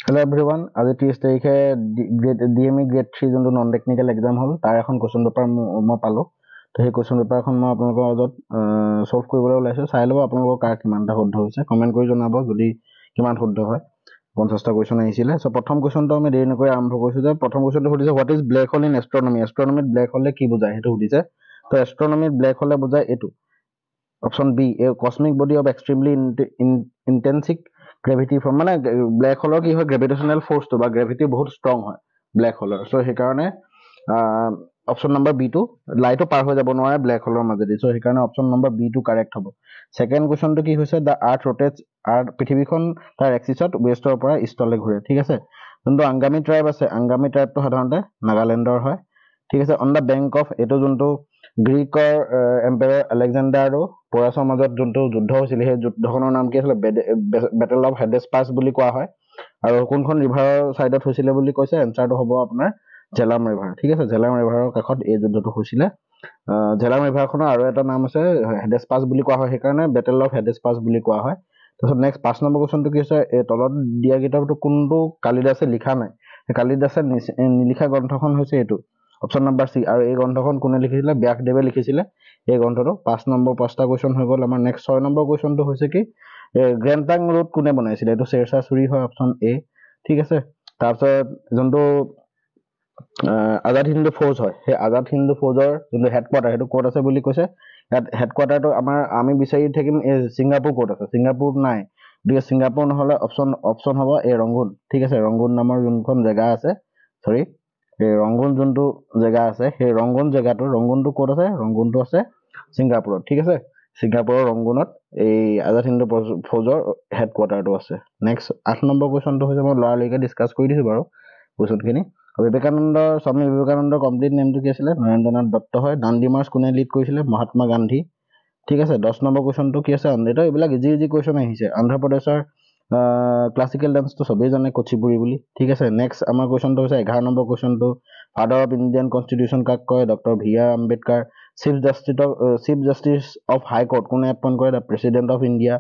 Hello everyone, আজি 30 তাৰিখে DME grade 3 যোনটো নন টেকনিক্যাল এক্সাম হ'ল তাৰ এখন কোৱেশ্চন পেপাৰ মই পালো তো সেই কোৱেশ্চন পেপাৰখন মই আপোনালোকৰ আগত সলভ কৰিবলৈ ওলাইছো চাই লব আপোনালোকৰ কাৰ কিমানটা শুদ্ধ হৈছে কমেন্ট কৰি জনাব যদি কিমান শুদ্ধ হয় 50টা কোৱেশ্চন আহিছিলে সো প্ৰথম কোৱেশ্চনটো আমি দেৰি নকৰি আৰম্ভ কৰিছো যে প্ৰথম কোৱেশ্চনটো সুধিছে what is black hole in astronomy এস্ট্ৰনমিত ব্ল্যাক হোলে কি বুজায় হেতু সুধিছে তো এস্ট্ৰনমিত ব্ল্যাক হোলে বুজায় এটো option B a cosmic body of extremely intense gravity from মানে ব্ল্যাক হোলৰ কি হয় গ্ৰেভিটেশনাল ফোৰ্স তো বা গ্ৰেভিটি বহুত স্ট্ৰং হয় ব্ল্যাক হোলৰ সো সেই কাৰণে অপশন নম্বৰ বি টু লাইটো পাৰ হৈ যাব নোৱাৰে ব্ল্যাক হোলৰ মাজেদি সো সেই কাৰণে option number B two correct হ'ব সেকেন্ড কোৱেশ্চনটো কি হৈছে দা আৰ্থ ৰোটেটস আৰ্থ পৃথিৱীখন তাৰ এক্সিছত ওয়েষ্টৰ পৰা ইষ্টলৈ ঘূৰে ঠিক আছে যোনটো আংগামী ট্ৰাইব আছে আংগামী ট্ৰাইবটো সাধাৰণতে নাগালেণ্ডৰ হয় ঠিক আছে অন দা বেংক অফ এটো যোনটো গ্ৰীকৰ এম্পায়াৰ আলেকজাণ্ডাৰ আৰু পৰাছৰ মাজত যোনটো যুদ্ধ হৈছিল সেই যুদ্ধখনৰ নাম কি আছিল বেটেল অফ হেডেছ পাছ বুলি কোৱা হয় আৰু কোনখন ৰিভাৰৰ সাইডত হৈছিল বুলি কৈছে এনসাৰটো হ'ব আপোনাৰ জেলাম ৰিভাৰ ঠিক আছে জেলাম ৰিভাৰৰ কাষত এই যুদ্ধটো হৈছিল জেলাম ৰিভাৰখনৰ আৰু এটা নাম আছে হেডেছ পাছ বুলি কোৱা হয় সেইকাৰণে বেটেল অফ হেডেছ পাছ বুলি কোৱা হয় তাৰপিছত নেক্সট 5 নম্বৰ কোৱেশ্চনটো কি হৈছে এই তলত দিয়া কিতাপটো কোনটো কালিদাসে লিখা নাই কালিদাসে নিলিখা গ্ৰন্থখন হৈছে এটো অপশন নম্বৰ সি আৰু এই গ্ৰন্থখন কোনে লিখিছিলে ব্যাসদেৱে লিখিছিলে এই গ্ৰন্থটো 5 নম্বৰ 5টা কোৱেশ্চন হৈ গ'ল আমাৰ নেক্সট 6 নম্বৰ কোৱেশ্চনটো হৈছে কি গ্ৰেণ্ড ট্ৰাংক ৰোড কোনে বনাইছিলে এটো শেৰশাহ সূৰী হয় অপশন এ ঠিক আছে তাৰপিছত যোনটো আজাদ হিন্দ ফৌজ হয় সেই আজাদ হিন্দ ফৌজৰ যোনটো হেডকোৱাৰ্টাৰ হেতু কোড আছে বুলি কৈছে ইয়াত হেডকোৱাৰ্টাৰটো আমাৰ আমি বিচাৰি থাকিম এই সিঙ্গাপুৰ কোড আছে সিঙ্গাপুৰ নাই গতিকে সিঙ্গাপুৰ নহলে অপশন হ'ব এই ৰংগুন ঠিক আছে ৰংগুন নামৰ যোনখন জায়গা আছে সৰি এই ৰংগুন যোনটো জায়গা আছে সেই ৰংগুন জায়গাটো ৰংগুনটো কোড আছে ৰংগুনটো আছে সিঙ্গাপুৰত ঠিক আছে সিঙ্গাপুৰৰ ৰংগুনত এই আজাদ হিন্দ ফৌজৰ হেডকোৱাৰ্টাৰটো আছে নেক্সট 8 নম্বৰ কোৱেশ্চনটো হৈছে মই লৰালৈকে ডিসকাস কৰি দিছো বাৰু কোৱেশ্চনখিনি বিবেকানন্দ স্বামী বিবেকানন্দ কমপ্লিট নেমটো কি আছিল নৰেন্দ্ৰনাথ দত্ত হয় দাণ্ডি মাৰ্চ কোনে লিড কৰিছিল মহাত্মা গান্ধী ঠিক আছে 10 নম্বৰ কোৱেশ্চনটো কি আছে এটা এইবিলাক ইজি কোৱেশ্চন আহিছে অন্ধ্ৰ প্ৰদেশৰ ক্লাসিক্যাল ডান্স তো সবেই জানে কুচিপুড়ি বুলি ঠিক আছে নেক্সট আমাৰ কোৱেশ্চনটো হৈছে 11 নম্বৰ কোৱেশ্চনটো ফাদাৰ অফ ইণ্ডিয়ান কনস্টিটিউশন কাক কয় doctor V R Ambedkar chief justice of high court কোনে এপইন্ট কৰে দা প্ৰেসিডেন্ট অফ ইন্ডিয়া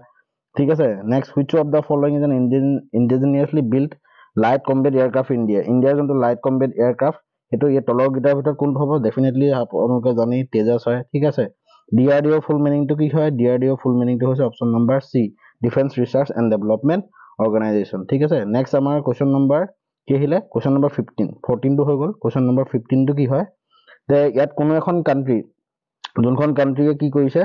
ঠিক আছে next which of the following is an indigenously built light combat aircraft ইন্ডিয়াৰ যোনটো লাইট কম্বেট এয়াৰক্ৰাফট এটো এই তলৰ গিটাৰ ভিতৰত কোনটো হ'ব ডেফিনেটলি আপোনালোকে জানি তেজাস হয় ঠিক আছে ডিআৰডিও ফুল মিনিংটো কি হয় ডিআৰডিও ফুল মিনিংটো হৈছে option number C defence research and development organisation ঠিক আছে নেক্সট আমাৰ কোৱেশ্চন নম্বৰ কি আহিলে কোৱেশ্চন নম্বৰ 15 14 টো হৈ গ'ল কোৱেশ্চন নম্বৰ 15 টো কি হয় যে ইয়াত কোনো এখন কান্ট্ৰি যোনখন কান্ট্ৰিয়ে কি কৰিছে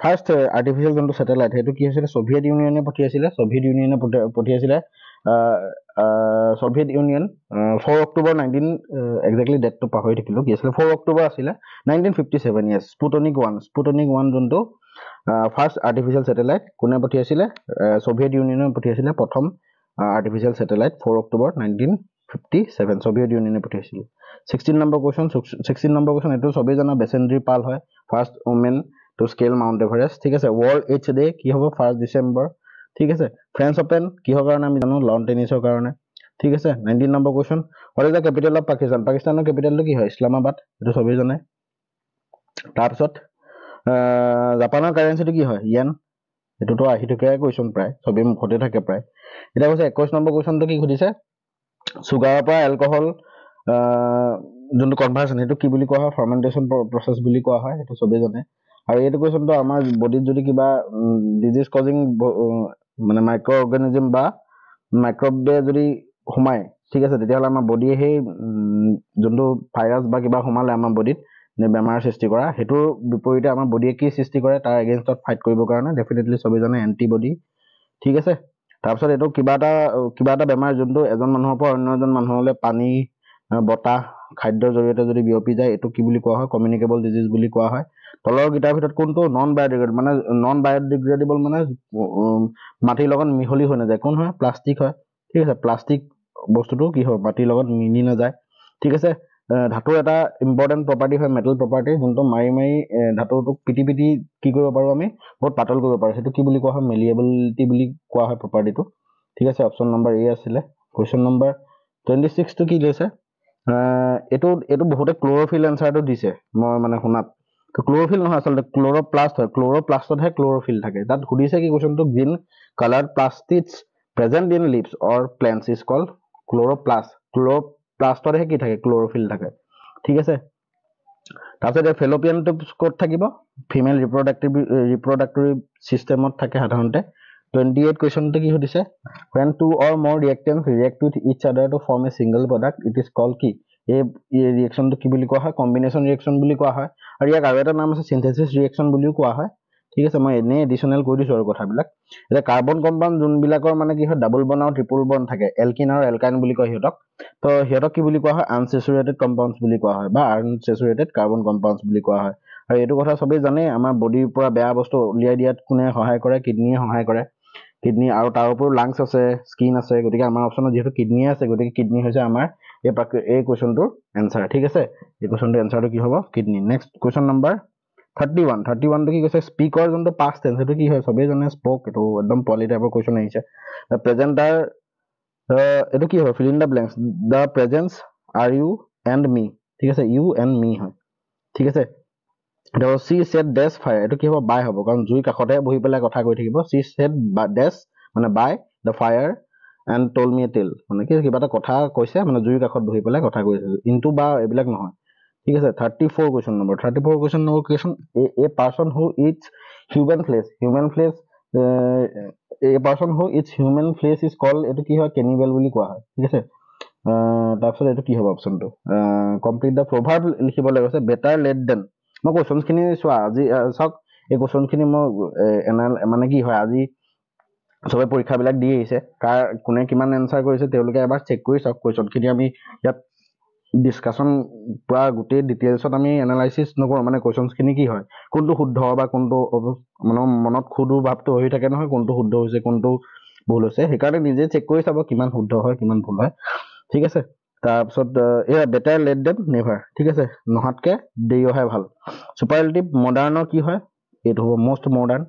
ফাৰ্স্ট আৰ্টিফিশিয়াল যোনটো স্যাটেলাইট হেতু কি হৈছিল সোভিয়েত ইউনিয়নে পঠিয়াইছিলে সোভিয়েত ইউনিয়ন 4 অক্টোবৰ 19 এক্স্যাক্টলি ডেটটো পাহৰি থাকিলো কি আছিল 4 অক্টোবৰ আছিল 1957 ইয়েস স্পুটনিক 1 যোনটো ফাৰ্স্ট আৰ্টিফিশিয়াল স্যাটেলাইট কোনে পঠিয়াইছিলে সোভিয়েত ইউনিয়নে পঠিয়াইছিলে প্ৰথম আৰ্টিফিশিয়াল স্যাটেলাইট 4 অক্টোবৰ 1957 সোভিয়েত ইউনিয়নে পঠিয়াইছিল 16 নম্বৰ কোৱেশ্চন এটো সবেই জানা বেসেন্দ্ৰী পাল হয় first women to scale Mount Everest ঠিক আছে ওয়াৰ্ল্ড এইডছ ডে কি হ'ব 1 ডিসেম্বৰ ঠিক আছে ফ্ৰেঞ্চ ওপেন কিহৰ কাৰণে আমি জানো লন টেনিছৰ কাৰণে ঠিক আছে 19 number question what is the capital of পাকিস্তানৰ ক্যাপিটালটো কি হয় ইছলামাবাদ এটো সবেই জানে তাৰপিছত জাপানৰ কাৰেন্সিটো কি হয় ইয়েন এটোটো আহি থাকে কোৱেশ্চন প্ৰায় সবেই মুখতে থাকে প্ৰায় এটা কৈছে 21 নম্বৰ কোৱেশ্চনটো কি সুধিছে সুগাৰৰ পৰা এলকহল যোনটো কনভাৰ্সন হেতু কি বুলি কোৱা হয় ফাৰ্মেন্টেশন প্ৰসেস বুলি কোৱা হয় এটো সবেই জানে আৰু এইটো কোৱেশ্চনটো আমাৰ বডিত যদি কিবা ডিজিজ কজিং মানে মাইক্ৰো অৰ্গানিজম বা মাইক্ৰোবে যদি সোমায় ঠিক আছে তেতিয়াহলে আমাৰ বডিয়ে সেই যোনটো ভাইৰাছ বা কিবা সোমালে আমাৰ বডিত বেমাৰ সৃষ্টি কৰা হেতুৰ বিপৰীতে আমাৰ বডিয়ে কি সৃষ্টি কৰে তাৰ এগেইনষ্টত ফাইট কৰিবৰ কাৰণে ডেফিনেটলি সবেই জানে এন্টিবডি ঠিক আছে তাৰপিছত এটো কিবা এটা বেমাৰ যোনটো এজন মানুহৰ পৰা অন্য এজন মানুহলৈ পানী বতাহ খাদ্যৰ জৰিয়তে যদি বিয়পি যায় এটো কি বুলি কোৱা হয় কমিউনিকেবল ডিজিজ বুলি কোৱা হয় তলৰ গিটাৰ ভিতৰত কোনটো নন বায়োডিগ্ৰেডেবল মানে মাটিৰ লগত মিহলি হৈ নাযায় কোন হয় প্লাষ্টিক হয় ঠিক আছে প্লাষ্টিক বস্তুটো কি হয় মাটিৰ লগত মিলি নাযায় ঠিক আছে ধাতুৰ এটা ইম্পৰ্টেন্ট প্ৰপাৰ্টি হয় মেটাল প্ৰপাৰ্টি যোনটো মাৰি ধাতুটোক পিটি কি কৰিব পাৰো আমি বহুত পাতল কৰিব পাৰো সেটো কি বুলি কোৱা হয় মেলিয়েবিলিটি বুলি কোৱা হয় প্ৰপাৰ্টিটো ঠিক আছে অপশন নম্বৰ এ আছিলে কোৱেশ্চন নম্বৰ 26 টো কি লৈছে এটো বহুতে ক্লোৰোফিল এনসাৰটো দিছে মই মানে শুনাত তো ক্লোৰোফিল নহয় আসলে ক্লোৰোপ্লাস্ট হয় ক্লোৰোপ্লাস্টতহে ক্লোৰোফিল থাকে তাত সুধিছে কি কোৱেশ্চনটো green coloured plastids present in leaves or plants is called chloroplast ক্লোৰোপ্লাষ্টতহে কি থাকে ক্লোৰোফিল থাকে ঠিক আছে তাৰপিছত ফেলোপিয়ানটো ক'ত থাকিব ফিমেল ৰিপ্ৰডাক্টৰি চিষ্টেমত থাকে সাধাৰণতে 28 কুৱেশ্যনটো কি সুধিছে when two or more reactants react with each other to form a single product it is called কি এই ৰিএকচনটো কি বুলি কোৱা হয় কম্বিনেশ্যন ৰিএকচন বুলি কোৱা হয় আৰু ইয়াক আৰু এটা নাম আছে সিনথেসিস ৰিএকচন বুলিও কোৱা হয় ঠিক আছে মই এনে এডিশনাল কৈ দিছো আৰু কথাবিলাক এটা কাৰ্বন কম্পাউণ্ড যোনবিলাকৰ মানে কি হয় ডাবল বন্ড আৰু ট্ৰিপল বন্ড থাকে এলকিন আৰু এলকাইন বুলি কয় হিহঁতক তো হিহঁতক কি বুলি কোৱা হয় আনসেচুৰেটেড কম্পাউণ্ডছ বুলি কোৱা হয় বা আনসেচুৰেটেড কাৰ্বন কম্পাউণ্ডছ বুলি কোৱা হয় আৰু এইটো কথা সবেই জানে আমাৰ বডিৰ পৰা বেয়া বস্তু উলিয়াই দিয়াত কোনে সহায় কৰে কিডনীয়ে সহায় কৰে কিডনী আৰু তাৰ উপৰিও লাংছ আছে স্কিন আছে গতিকে আমাৰ অপচনত যেহেতু কিডনী আছে গতিকে কিডনী হৈছে আমাৰ এই কুৱেশ্যনটোৰ এনসাৰ ঠিক আছে এই কুৱেশ্যনটোৰ এনসাৰটো কি হ'ব কিডনী নেক্সট কুৱেশ্যন নম্বৰ 31 টো কি কৈছে স্পীকৰ যোনটো পাষ্ট টেন্স সেইটো কি হয় সবেই জানে স্পোক এইটো একদম পলি টাইপৰ কুৱেশ্যন আহিছে প্ৰেজেন্টাৰ এইটো কি হয় fill in the blanks the presence are you and me ঠিক আছে ইউ এণ্ড মি হয় ঠিক আছে সি সেড ডেছ ফায়াৰ এইটো কি হ'ব বাই হ'ব কাৰণ জুই কাষতে বহি পেলাই কথা কৈ থাকিব সি সেড ডেছ মানে by the fire and tell me a tale মানে কি কিবা এটা কথা কৈছে মানে জুইৰ কাষত বহি পেলাই কথা কৈ আছে ইনটু বা এইবিলাক নহয় ঠিক আছে 34 question number question a person who eats human flesh a person who eats human flesh is called এইটো কি হয় কেনিবেল বুলি কোৱা হয় ঠিক আছে তাৰপিছত এইটো কি হ'ব অপশ্যনটো কমপ্লিট দ্য প্ৰভাৰ্ব লিখিবলৈ কৈছে বেটাৰ লেট দেন মই কুৱেশ্যনখিনি চোৱা আজি চাওক এই কুৱেশ্যনখিনি মই মানে কি হয় আজি সবে পৰীক্ষাবিলাক দি আহিছে কাৰ কোনে কিমান এনসাৰ কৰিছে তেওঁলোকে এবাৰ চেক কৰি চাওক কুৱেশ্যনখিনি আমি ইয়াত ডিছকাশ্যন পুৰা গোটেই ডিটেইলছত আমি এনালাইচিছ নকৰোঁ মানে কুৱেশ্যনখিনি কি হয় কোনটো শুদ্ধ বা কোনটো মানে মনত খুদু ভাৱটো হৈ থাকে নহয় কোনটো শুদ্ধ হৈছে কোনটো ভুল হৈছে সেইকাৰণে নিজে চেক কৰি চাব কিমান শুদ্ধ হয় কিমান ভুল হয় ঠিক আছে তাৰপিছত এয়া বেটাৰ লেট দেন নেভাৰ ঠিক আছে নহাতকৈ দেৰি অহাই ভাল চুপাৰলেটিভ মডাৰ্ণৰ কি হয় এইটো হ'ব মষ্ট মডাৰ্ণ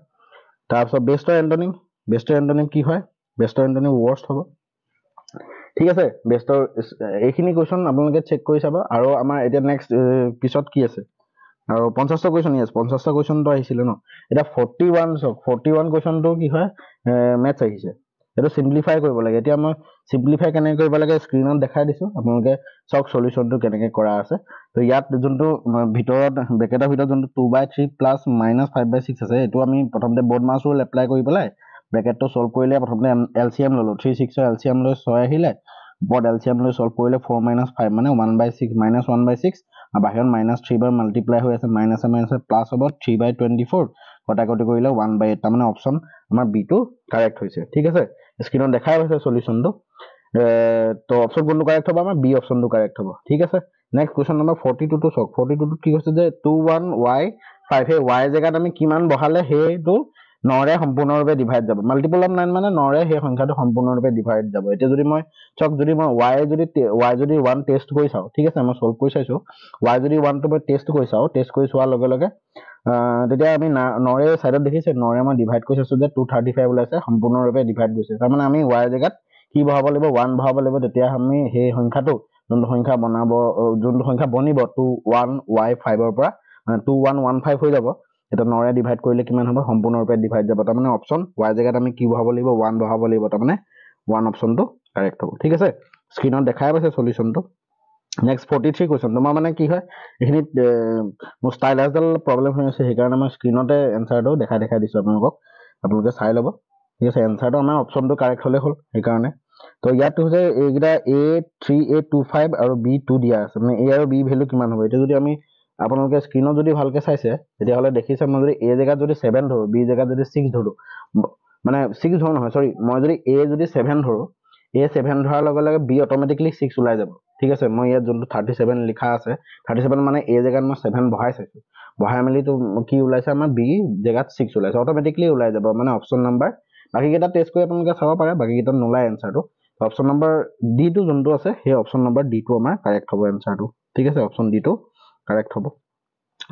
তাৰপিছত বেষ্টৰ এণ্টনিম কি হয় বেষ্টৰ এণ্টনিম ৱৰ্ষ্ট হ'ব ঠিক আছে বেষ্টৰ এইখিনি কুৱেশ্যন আপোনালোকে চেক কৰি চাব আৰু আমাৰ এতিয়া নেক্সট পিছত কি আছে আৰু 50টা কুৱেশ্যন ইয়েছ 50টা কুৱেশ্যনটো আহিছিলে ন এতিয়া 41 কুৱেশ্যনটো কি হয় মেথছ আহিছে এইটো চিম্পলিফাই কৰিব লাগে এতিয়া মই চিম্পলিফাই কেনেকৈ কৰিব লাগে স্ক্ৰীনত দেখাই দিছোঁ আপোনালোকে চাওক সলিউশ্যনটো কেনেকৈ কৰা আছে তো ইয়াত যোনটো ভিতৰত ব্ৰেকেটৰ ভিতৰত যোনটো 2/3 প্লাছ -5/6 আছে এইটো আমি প্ৰথমতে বৰ্ড মাছ ৰুল এপ্লাই কৰি পেলাই ব্ৰেকেটটো সলভ কৰিলে প্ৰথমতে এলচিএম ল'লোঁ 3 6 এলচিএম লৈ 6 আহিলে ওপৰত এলচিএম লৈ সলভ কৰিলে 4 - 5 মানে 1/6 -1/6 আৰু বাহিৰত -3 বাৰ মাল্টিপ্লাই হৈ আছে মাইনাছে প্লাছ হ'ব 3/24 কটাকটি কৰিলে 1/8 তাৰমানে অপশ্যন আমাৰ বিটো কাৰেক্ট হৈছে ঠিক আছে স্ক্ৰীনত দেখাই হৈছে সলিউশ্যনটো তো অপশ্যন কোনটো কাৰেক্ট হ'ব আমাৰ বি অপশ্যনটো কাৰেক্ট হ'ব ঠিক আছে নেক্সট কুৱেশ্যন নম্বৰ 42 টো চাওক 42 কি কৈছে যে 21y5 সেই y জেগাত আমি কিমান বহালে সেইটো 9ৰে সম্পূৰ্ণৰূপে ডিভাইড যাব মাল্টিপল অফ 9 মানে 9ৰে সেই সংখ্যাটো সম্পূৰ্ণৰূপে ডিভাইড যাব এতিয়া যদি মই চাওক যদি মই y যদি 1 টেষ্ট কৰি চাওঁ ঠিক আছে মই সলভ কৰি চাইছো y যদি 1 টো মই টেষ্ট কৰি চাওঁ টেষ্ট কৰি চোৱাৰ লগে লগে তেতিয়া আমি 9ৰে সাইডত দেখিছে 9ৰে মই ডিভাইড কৰি চাইছো যে 235 ওলাইছে সম্পূৰ্ণৰূপে ডিভাইড গৈছে তাৰমানে আমি y জেগাত কি বহাব লাগিব 1 বহাব লাগিব তেতিয়া আমি সেই সংখ্যাটো যোনটো সংখ্যা বনিব 21y5 ৰ পৰা মানে 2115 হৈ যাব এটা 9ৰে ডিভাইড কৰিলে কিমান হ'ব সম্পূৰ্ণৰূপে ডিভাইড যাব তাৰমানে অপশ্যন y জেগাত আমি কি বহাব লাগিব 1 বহাব লাগিব তাৰমানে 1 অপশ্যনটো কাৰেক্ট হ'ব ঠিক আছে স্ক্ৰীনত দেখাই পাইছে সলিউশ্যনটো নেক্সট 43 কুৱেশ্যন তোমাৰ মানে কি হয় এইখিনিত মোৰ ষ্টাইলাছডাল প্ৰব্লেম হৈ আছে সেইকাৰণে মই স্ক্ৰীনতে এনসাৰটো দেখাই দিছোঁ আপোনালোকে চাই ল'ব ঠিক আছে এনসাৰটো আমাৰ অপশ্যনটো কাৰেক্ট হ'লে হ'ল সেইকাৰণে তো ইয়াত হৈছে এইকেইটা A3 A25 আৰু B2 দিয়া আছে মানে A আৰু B ভেলু কিমান হ'ব এতিয়া যদি আমি আপোনালোকে স্ক্ৰীনত যদি ভালকে চাইছে তেতিয়াহ'লে দেখিছে মই যদি A জেগাত যদি 7 ধৰো B জেগাত যদি 6 ধৰো মানে 6 ধৰো নহয় সৰি মই যদি A যদি 7 ধৰো A 7 ধৰাৰ লগে লগে B অট'মেটিকলি 6 ওলাই যাব ঠিক আছে মই ইয়াত যোনটো 37 লিখা আছে 37 মানে A জেগাত মই 7 বহাই চাইছো বহাই মেলি তো কি ওলাইছে আমাৰ B জেগাত 6 ওলাইছে অট'মেটিকলি ওলাই যাব মানে অপশ্যন নম্বৰ বাকিকেইটা টেষ্ট কৰি আপোনালোকে চাব পাৰে বাকিকেইটা নোলায় এনসাৰটো অপশ্যন নম্বৰ ডি টো যোনটো আছে সেই অপশ্যন নম্বৰ ডি টো আমাৰ কাৰেক্ট হ'ব এনসাৰটো ঠিক আছে অপশ্যন ডি টো কাৰেক্ট হ'ব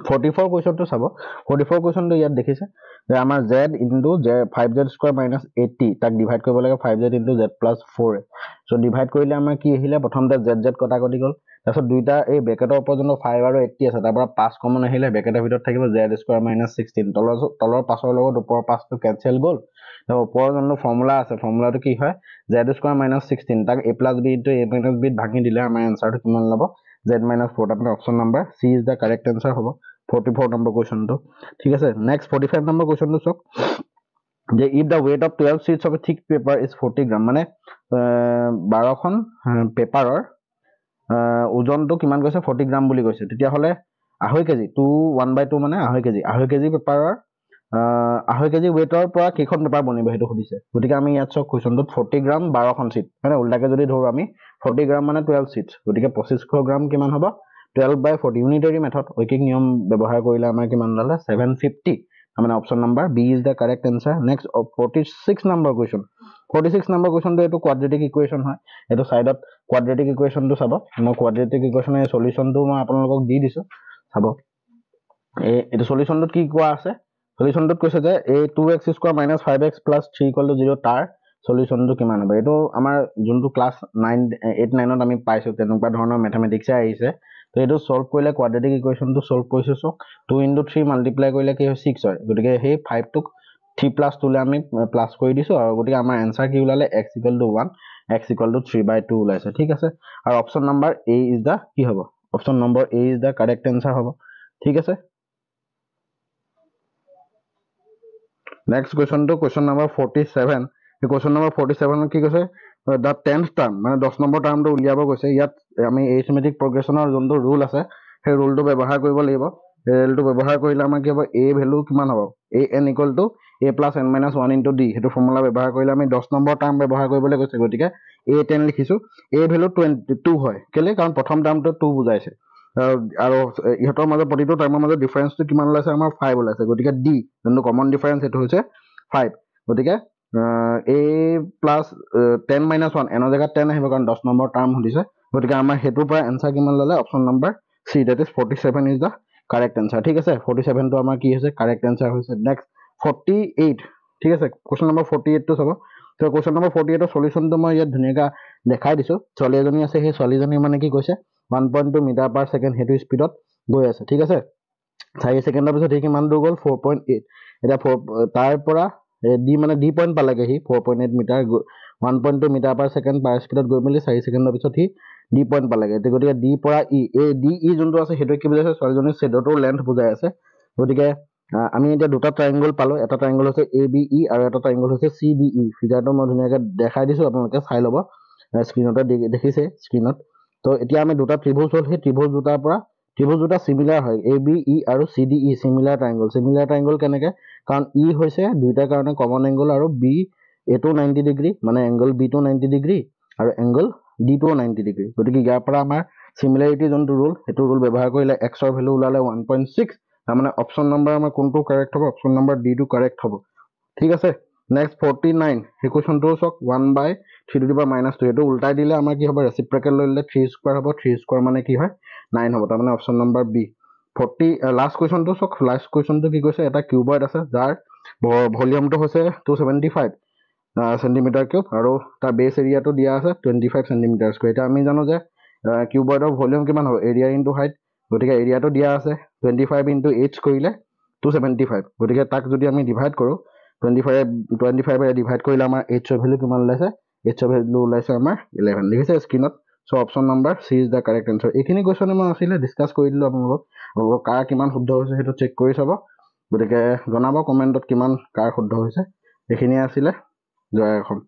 44 কুৱেশ্যনটো চাব 44 কুৱেশ্যনটো ইয়াত দেখিছে যে আমাৰ z ইনটু 5z² - 80 তাক ডিভাইড কৰিব লাগে 5z into z + 4 so divide কৰিলে আমাৰ কি আহিলে প্ৰথমতে z কটাকটি গ'ল তাৰপিছত দুইটা এই ব্ৰেকেটৰ ওপৰত যোনটো 5 আৰু 80 আছে তাৰ পৰা 5 কমন আহিলে ব্ৰেকেটৰ ভিতৰত থাকিব z² - 16 তলৰ 5ৰ লগত ওপৰৰ 5টো কেনসেল গ'ল ওপৰৰ যোনটো ফৰ্মুলা আছে ফৰ্মুলাটো কি হয় z স্কয়াৰ মাইনাছ 16 তাক a plus b into a minus b ভাঙি দিলে আমাৰ এনসাৰটো কিমান ল'ব z মাইনাছ 4 তাৰমানে option number c is the correct answer হ'ব 44 নম্বৰ কুৱেশ্যনটো ঠিক আছে নেক্সট 45 নম্বৰ কুৱেশ্যনটো চাওক যে if the weight of 12 sheets of a thick paper is 40 গ্ৰাম মানে 12খন পেপাৰৰ ওজনটো কিমান কৈছে 40 গ্ৰাম বুলি কৈছে তেতিয়াহ'লে আঢ়ৈ কেজি 1/2 মানে আঢ়ৈ কেজি পেপাৰৰ আঢ়ৈ কেজি ৱেটৰ পৰা কেইখন পেপাৰ বনিব সেইটো সুধিছে গতিকে আমি ইয়াত চাওক কুৱেশ্যনটোত 40 গ্ৰাম 12খন চিট মানে উল্টাকে যদি ধৰো আমি 40 গ্ৰাম মানে 12 চিটছ গতিকে 2500 গ্ৰাম কিমান হ'ব 12/40 ইউনিটাৰী মেথড ঐকিক নিয়ম ব্যৱহাৰ কৰিলে আমাৰ কিমান ওলালে 750 মানে option number B is the correct answer next 46 number question 46 number কুৱেশ্যনটো এইটো কোৱাড্ৰেটিক ইকুৱেশ্যন হয় এইটো সাইডত কোৱাড্ৰেটিক ইকুৱেশ্যনটো চাব মই কোৱাড্ৰেটিক ইকুৱেশ্যনৰ সলিউশনটো মই আপোনালোকক দি দিছো চাব এইটো সলিউশনটোত কি কোৱা আছে সলিউশনটোত কৈছে যে a 2x square minus 5x plus 3 equal to 0 তাৰ সলিউশনটো কিমান হ'ব এইটো আমাৰ যোনটো ক্লাছ 9 8 9ত আমি পাইছো তেনেকুৱা ধৰণৰ মেথমেটিক্সে আহিছে তো এইটো সলভ কৰিলে কোৱাড্ৰেটিক ইকুৱেশ্যনটো সলভ কৰিছো সক 2 * 3 মাল্টিপ্লাই কৰিলে কি হয় 6 হয় গতিকে সেই 5 টোক 3 + 2 লে আমি প্লাস কৰি দিছো আৰু গতিকে আমাৰ আনসাৰ কি ওলালে x = 1 x = 3/2 ওলাইছে ঠিক আছে আৰু option number a is the কি হ'ব option number a is the correct answer হ'ব ঠিক আছে নেক্সট কুৱেশ্যনটো কুৱেশ্যন নম্বৰ 47 এই কুৱেশ্যন নম্বৰ 47 কি কৈছে দা 10th টাৰ্ম মানে 10 নম্বৰ টাৰ্মটো উলিয়াব কৈছে ইয়াত আমি এৰিথমেটিক প্ৰগ্ৰেছনৰ যোনটো ৰুল আছে সেই ৰুলটো ব্যৱহাৰ কৰিব লাগিব ৰুলটো ব্যৱহাৰ কৰিলে আমাৰ কি হ'ব a ভ্যালু কিমান হ'ব an = a + n - 1 * d হেতু ফৰ্মুলা ব্যৱহাৰ কৰিলে আমি 10 নম্বৰ টাৰ্ম ব্যৱহাৰ কৰিবলৈ কৈছে গতিকে a10 লিখিছো a ভ্যালু 22 হয় কেলে কাৰণ প্ৰথম টাৰ্মটো 2 বুজাইছে আৰু ইহতৰ মাজত প্ৰতিটো টাৰ্মৰ মাজত ডিফাৰেন্সটো কিমান ওলাইছে আমাৰ 5 ওলাইছে গতিকে d যোনটো কমন ডিফাৰেন্স হেতু হৈছে 5 গতিকে a + 10 - 1 এনৰ জায়গাত 10 আহিব কাৰণ 10 নম্বৰ টাৰ্ম সুধিছে গতিকে আমাৰ হেতুৰ পৰা আনসাৰ কিমান ললে option number c that is 47 is the correct answer ঠিক আছে 47 টো আমাৰ কি হৈছে কাৰেক্ট आंसर হৈছে নেক্সট 48 ঠিক আছে কোশ্চেন নম্বৰ 48 টো চাব তো কোশ্চেন নম্বৰ 48 ৰ সলিউশনটো মই ইয়াত ধুনিয়াকৈ দেখাই দিছো ছোৱালী এজনী আছে সেই ছোৱালীজনী মানে কি কৈছে 1.2 মিটাৰ পাৰ সেকেন্ড হেতু স্পিডত গৈ আছে ঠিক আছে 4 সেকেন্ডৰ পিছত এই কিমান দূৰ গল 4.8 এটা তাৰ পৰা d মানে d পইণ্ট পালেগে হি 4.8 মিটাৰ 1.2 মিটাৰ পাৰ সেকেন্ড পাৰ স্পিডত গৈ মেলি 4 সেকেন্ডৰ পিছত হি d পইণ্ট পালেগে গতিকে d পৰা e এই d e যোনটো আছে হেতু কি বুজাইছে ছোৱালীজনীৰ শেডৰটোৰ লেন্থ বুজাই আছে গতিকে আমি এটা দুটা ট্ৰায়াঙ্গল পালো এটা ট্ৰায়াঙ্গল হৈছে ABE আৰু এটা ট্ৰায়াঙ্গল হৈছে CDE ফিগাৰটো মই ধুনিয়াকৈ দেখাই দিছো আপোনালোকে চাই ল'ব স্ক্ৰিনতে দেখিছে স্ক্ৰিনত তো এতিয়া আমি দুটা ত্ৰিভুজ হ'ল সেই ত্ৰিভুজ দুটাৰ পৰা ত্ৰিভুজ দুটা সিমিলাৰ হয় ABE আৰু CDE সিমিলাৰ ট্ৰায়াঙ্গল কেনেকৈ কাৰণ E হৈছে দুইটাৰ কাৰণে কমন এংগল আৰু B A2 90 ডিগ্ৰী মানে এংগল B2 90 ডিগ্ৰী আৰু এংগল D2 90 ডিগ্ৰী গতিকে ইয়াৰ পৰা আমাৰ সিমিলাৰিটি যোনটো ৰুল হেতু ৰুল ব্যৱহাৰ কৰিলে x ৰ ভ্যালু ওলালে 1.6 মানে অপচন নম্বৰ আমাৰ কোনটো কাৰেক্ট হ'ব অপচন নম্বৰ D টো কাৰেক্ট হ'ব ঠিক আছে নেক্সট 49 হে কোৱেশ্যনটো চক 1/3 এটো উল্টাই দিলে আমাৰ কি হ'ব ৰেচিপ্ৰকেল লৈ ললে 3 স্কয়াৰ হ'ব 3 স্কয়াৰ মানে কি হয় 9 হ'ব তাৰ মানে অপচন নম্বৰ B 40 লাষ্ট কুৱেশ্যনটো চক লাষ্ট কুৱেশ্যনটো কি কৈছে এটা কিউবইড আছে যাৰ ভলিউমটো হৈছে 275 সেন্টিমিটাৰ কিউব আৰু তাৰ বেস এৰিয়াটো দিয়া আছে 25 সেন্টিমিটাৰ স্কয়াৰ এটা আমি জানো যে কিউবইডৰ ভলিউম কিমান হ'ব এৰিয়া ইনটু হাইট গতিকে এৰিয়াটো দিয়া আছে 25 * h কৰিলে 275 গতিকে তাক যদি আমি ডিভাইড কৰো 25 এ ডিভাইড কৰিলে আমাৰ h ৰ ভ্যালু কিমান ওলাইছে h ৰ ভ্যালু ওলাইছে আমাৰ 11 দেখিছে স্ক্ৰিনত so option number c is the correct answer এইখিনি কোৱেশ্যন মই আছিল ডিসকাস কৰি দিলো আপোনালোকক কাৰ কিমান শুদ্ধ হৈছে হেতু চেক কৰি চাব গতিকে জনাব কমেন্টত কিমান কাৰ শুদ্ধ হৈছে এইখিনি আছিল জয় অসম